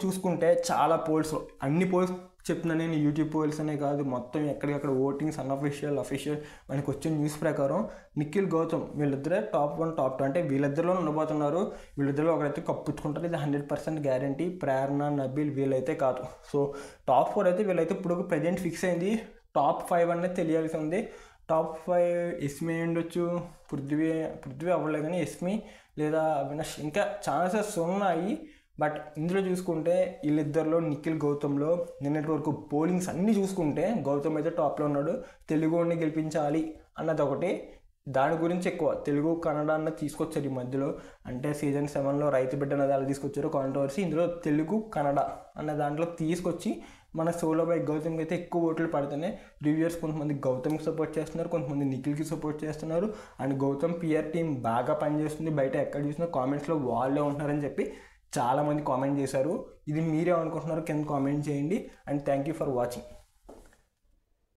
చూసుకుంటే చాలా పోల్స్, అన్ని పోల్స్ చెప్తున్నా నేను, యూట్యూబ్ పోల్స్ అనే కాదు, మొత్తం ఎక్కడికక్కడ ఓటింగ్స్ అఫీషియల్ మనకి వచ్చిన న్యూస్ ప్రకారం నిఖిల్ గౌతమ్ వీళ్ళిద్దరే టాప్ 1 టాప్ 2 అంటే వీళ్ళిద్దరిలో ఉండబోతున్నారు. వీళ్ళిద్దరిలో ఒకరైతే కప్పుచ్చుకుంటారు, ఇది 100% గ్యారంటీ. ప్రేరణ, నబీల్ వీళ్ళైతే కాదు. సో టాప్ 4 అయితే వీళ్ళైతే ఇప్పుడు ప్రజెంట్ ఫిక్స్ అయింది. టాప్ 5 అనేది తెలియాల్సి ఉంది. టాప్ 5 ఎస్మి ఉండొచ్చు, పృథ్వీ అవ్వలేదు కానీ ఎస్మి లేదా అవినాష్, ఇంకా ఛాన్సెస్ ఉన్నాయి. బట్ ఇందులో చూసుకుంటే వీళ్ళిద్దరిలో నిఖిల్ గౌతమ్లో నిన్నటి వరకు పోలింగ్స్ అన్నీ చూసుకుంటే గౌతమ్ అయితే టాప్లో ఉన్నాడు. తెలుగుని గెలిపించాలి అన్నది ఒకటి, దాని గురించి ఎక్కువ తెలుగు కన్నడ అన్నది తీసుకొచ్చారు ఈ మధ్యలో. అంటే సీజన్ 7లో రైతు బిడ్డ అన్నది అలా తీసుకొచ్చారు కాంట్రవర్సీ. ఇందులో తెలుగు కన్నడ అన్న దాంట్లో తీసుకొచ్చి మన సోలో బై గౌతమ్కి అయితే ఎక్కువ ఓట్లు పడుతున్నాయి. రివ్యూయర్స్ కొంతమంది గౌతమ్కి సపోర్ట్ చేస్తున్నారు, కొంతమంది నిఖిల్కి సపోర్ట్ చేస్తున్నారు. అండ్ గౌతమ్ పిఆర్ టీం బాగా పనిచేస్తుంది, బయట ఎక్కడ చూసినా కామెంట్స్లో వాళ్ళే ఉంటున్నారని చెప్పి చాలామంది కామెంట్ చేశారు. ఇది మీరేమనుకుంటున్నారు కింద కామెంట్ చేయండి. And thank you for watching.